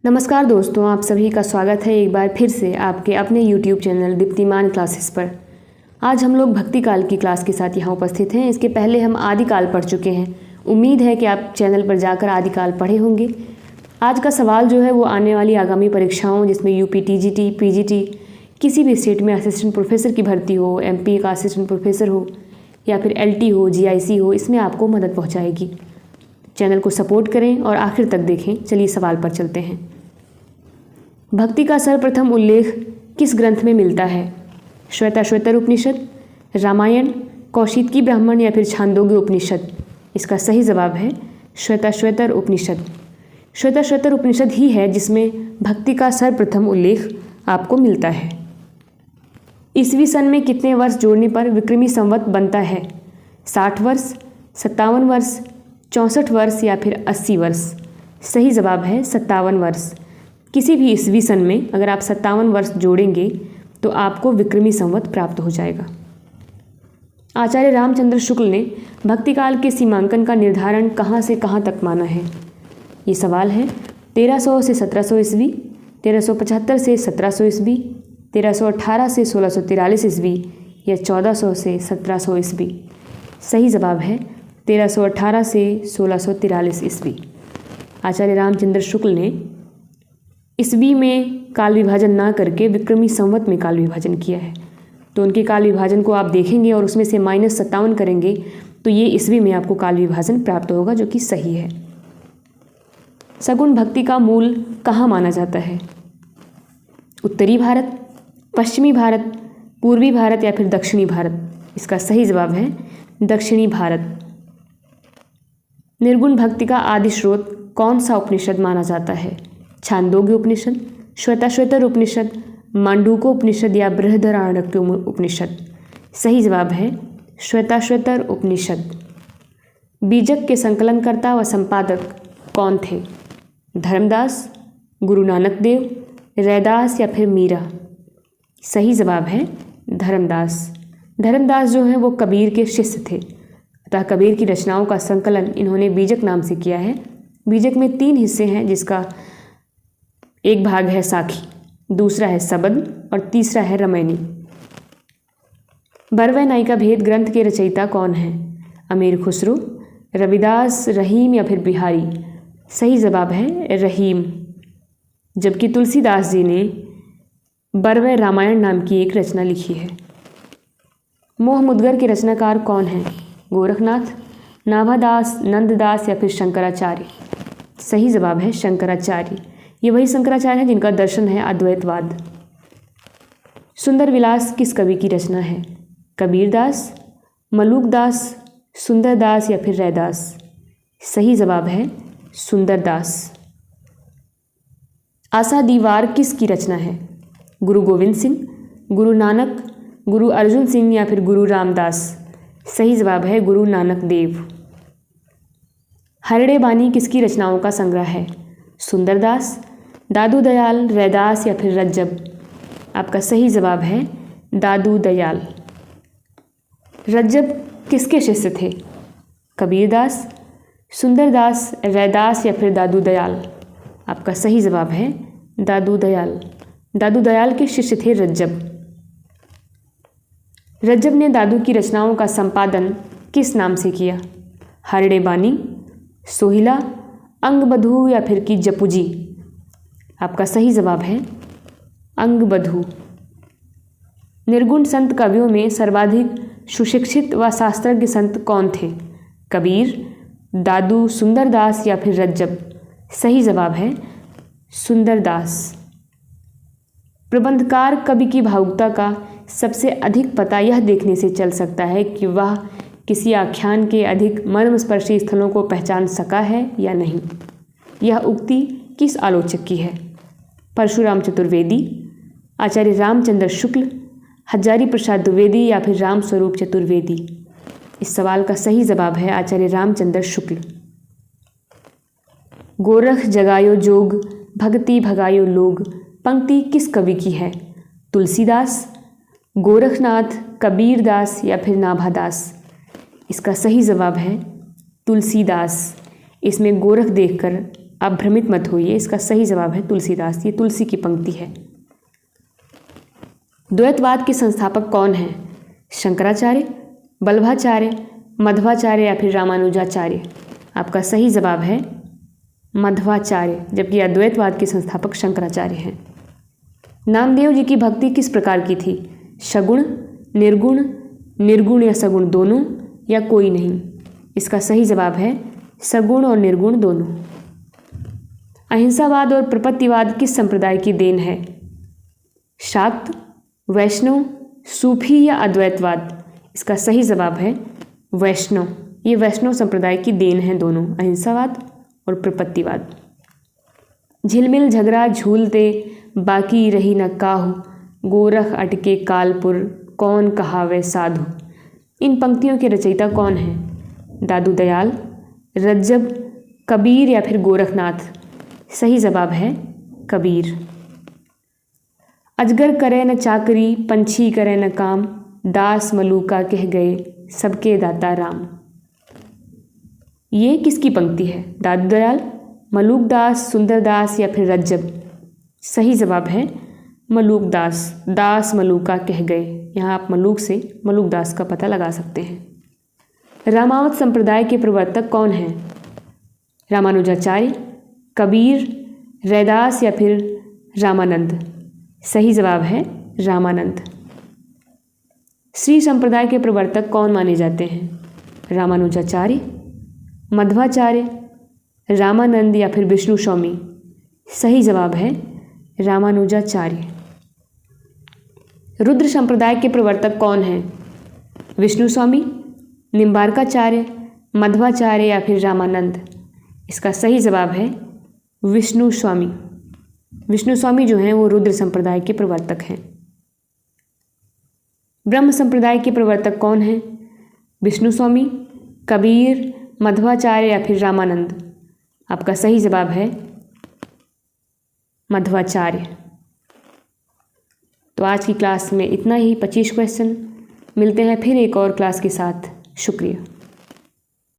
नमस्कार दोस्तों, आप सभी का स्वागत है एक बार फिर से आपके अपने YouTube चैनल दीप्तिमान क्लासेस पर। आज हम लोग भक्ति काल की क्लास के साथ यहाँ उपस्थित हैं। इसके पहले हम आदिकाल पढ़ चुके हैं। उम्मीद है कि आप चैनल पर जाकर आदिकाल पढ़े होंगे। आज का सवाल जो है वो आने वाली आगामी परीक्षाओं जिसमें यूपी TGT PGT किसी भी स्टेट में असिस्टेंट प्रोफेसर की भर्ती हो, MP का असिस्टेंट प्रोफेसर हो या फिर LT हो, GIC हो, इसमें आपको मदद पहुँचाएगी। चैनल को सपोर्ट करें और आखिर तक देखें। चलिए सवाल पर चलते हैं। भक्ति का सर्वप्रथम उल्लेख किस ग्रंथ में मिलता है? श्वेताश्वतर उपनिषद, रामायण, कौशिकी ब्राह्मण या फिर छांदोग्य उपनिषद? इसका सही जवाब है श्वेताश्वतर उपनिषद। श्वेताश्वतर उपनिषद ही है जिसमें भक्ति का सर्वप्रथम उल्लेख आपको मिलता है। ईसवी सन में कितने वर्ष जोड़ने पर विक्रमी संवत बनता है? 60 वर्ष, 57 वर्ष, 64 वर्ष या फिर 80 वर्ष? सही जवाब है 57 वर्ष। किसी भी ईसवी सन में अगर आप 57 वर्ष जोड़ेंगे तो आपको विक्रमी संवत प्राप्त हो जाएगा। आचार्य रामचंद्र शुक्ल ने भक्ति काल के सीमांकन का निर्धारण कहाँ से कहाँ तक माना है? ये सवाल है 1300 से 1700 ईस्वी, 1375 से 1700 ईस्वी, 1318 से 1643 ईस्वी या 1400 से 1700 ईस्वी? सही जवाब है 1318 से 1643 ईस्वी। आचार्य रामचंद्र शुक्ल ने ईस्वी में काल विभाजन ना करके विक्रमी संवत में काल विभाजन किया है। तो उनके काल विभाजन को आप देखेंगे और उसमें से -57 करेंगे तो ये ईस्वी में आपको काल विभाजन प्राप्त होगा, जो कि सही है। सगुण भक्ति का मूल कहाँ माना जाता है? उत्तरी भारत, पश्चिमी भारत, पूर्वी भारत या फिर दक्षिणी भारत? इसका सही जवाब है दक्षिणी भारत। निर्गुण भक्ति का आदि स्रोत कौन सा उपनिषद माना जाता है? छांदोग्य उपनिषद, श्वेताश्वतर उपनिषद, मांडूक्य उपनिषद या बृहदारण्यक उपनिषद? सही जवाब है श्वेताश्वतर उपनिषद। बीजक के संकलनकर्ता व संपादक कौन थे? धर्मदास, गुरु नानक देव, रैदास या फिर मीरा? सही जवाब है धर्मदास। धर्मदास जो है वो कबीर के शिष्य थे, अतः कबीर की रचनाओं का संकलन इन्होंने बीजक नाम से किया है। बीजक में 3 हिस्से हैं, जिसका एक भाग है साखी, दूसरा है सबद और तीसरा है रमैनी। बरवै नायिका भेद ग्रंथ के रचयिता कौन है? अमीर खुसरो, रविदास, रहीम या फिर बिहारी? सही जवाब है रहीम। जबकि तुलसीदास जी ने बरवै रामायण नाम की एक रचना लिखी है। मोह मुद्गर के रचनाकार कौन हैं? गोरखनाथ, नाभादास, नंददास या फिर शंकराचार्य? सही जवाब है शंकराचार्य। ये वही शंकराचार्य हैं जिनका दर्शन है अद्वैतवाद। सुंदर विलास किस कवि की रचना है? कबीरदास, मलूकदास, सुंदरदास या फिर रैदास? सही जवाब है सुंदरदास। आशा दीवार किस की रचना है? गुरु गोविंद सिंह, गुरु नानक, गुरु अर्जुन सिंह या फिर गुरु रामदास? सही जवाब है गुरु नानक देव। हरड़े बानी किसकी रचनाओं का संग्रह है? सुंदरदास, दादू दयाल, रैदास या फिर रज्जब? आपका सही जवाब है दादू दयाल। रज्जब किसके शिष्य थे? कबीरदास, सुंदरदास, रैदास या फिर दादू दयाल? आपका सही जवाब है दादू दयाल। दादू दयाल के शिष्य थे रज्जब। रज्जब ने दादू की रचनाओं का संपादन किस नाम से किया? हरड़े बानी, सोहिला, अंगबधू या फिर की जपुजी? आपका सही जवाब है अंगबधू। निर्गुण संत कवियों में सर्वाधिक सुशिक्षित व शास्त्रज्ञ संत कौन थे? कबीर, दादू, सुंदरदास या फिर रज्जब? सही जवाब है सुंदरदास। प्रबंधकार कवि की भावुकता का सबसे अधिक पता यह देखने से चल सकता है कि वह किसी आख्यान के अधिक मर्मस्पर्शी स्थलों को पहचान सका है या नहीं। यह उक्ति किस आलोचक की है? परशुराम चतुर्वेदी, आचार्य रामचंद्र शुक्ल, हजारी प्रसाद द्विवेदी या फिर राम स्वरूप चतुर्वेदी? इस सवाल का सही जवाब है आचार्य रामचंद्र शुक्ल। गोरख जगायो जोग, भक्ति भगायो लोग पंक्ति किस कवि की है? तुलसीदास, गोरखनाथ, कबीरदास या फिर नाभादास? इसका सही जवाब है तुलसीदास। इसमें गोरख देखकर आप भ्रमित मत होइए, इसका सही जवाब है तुलसीदास। ये तुलसी की पंक्ति है। द्वैतवाद के संस्थापक कौन हैं? शंकराचार्य, वल्लभाचार्य, मध्वाचार्य या फिर रामानुजाचार्य? आपका सही जवाब है मध्वाचार्य, जबकि अद्वैतवाद के संस्थापक शंकराचार्य हैं। नामदेव जी की भक्ति किस प्रकार की थी? सगुण, निर्गुण, निर्गुण या सगुण दोनों, या कोई नहीं? इसका सही जवाब है सगुण और निर्गुण दोनों। अहिंसावाद और प्रपत्तिवाद किस संप्रदाय की देन है? शाक्त, वैष्णव, सूफी या अद्वैतवाद? इसका सही जवाब है वैष्णव। ये वैष्णव संप्रदाय की देन है दोनों, अहिंसावाद और प्रपत्तिवाद। झिलमिल झगड़ा झूलते बाकी रही न काहू, गोरख अटके कालपुर कौन कहावे साधु? इन पंक्तियों के रचयिता कौन हैं? दादू दयाल, रज्जब, कबीर या फिर गोरखनाथ? सही जवाब है कबीर। अजगर करे न चाकरी, पंछी करे न काम, दास मलूका कह गए सबके दाता राम। ये किसकी पंक्ति है? दादू दयाल, मलूक दास, सुंदर दास या फिर रज्जब? सही जवाब है मलूक दास। दास मलूका कह गए, यहाँ आप मलूक से मलूक दास का पता लगा सकते हैं। रामावत संप्रदाय के प्रवर्तक कौन हैं? रामानुजाचार्य, कबीर, रैदास या फिर रामानंद? सही जवाब है रामानंद। श्री संप्रदाय के प्रवर्तक कौन माने जाते हैं? रामानुजाचार्य, मध्वाचार्य, रामानंद या फिर विष्णु स्वामी? सही जवाब है रामानुजाचार्य। रुद्र संप्रदाय के प्रवर्तक कौन हैं? विष्णु स्वामी, निम्बार्काचार्य, मध्वाचार्य या फिर रामानंद? इसका सही जवाब है विष्णु स्वामी। विष्णु स्वामी जो हैं वो रुद्र संप्रदाय के प्रवर्तक हैं। ब्रह्म संप्रदाय के प्रवर्तक कौन हैं? विष्णु स्वामी, कबीर, मध्वाचार्य या फिर रामानंद? आपका सही जवाब है मध्वाचार्य। तो आज की क्लास में इतना ही, 25 क्वेश्चन। मिलते हैं फिर एक और क्लास के साथ। शुक्रिया।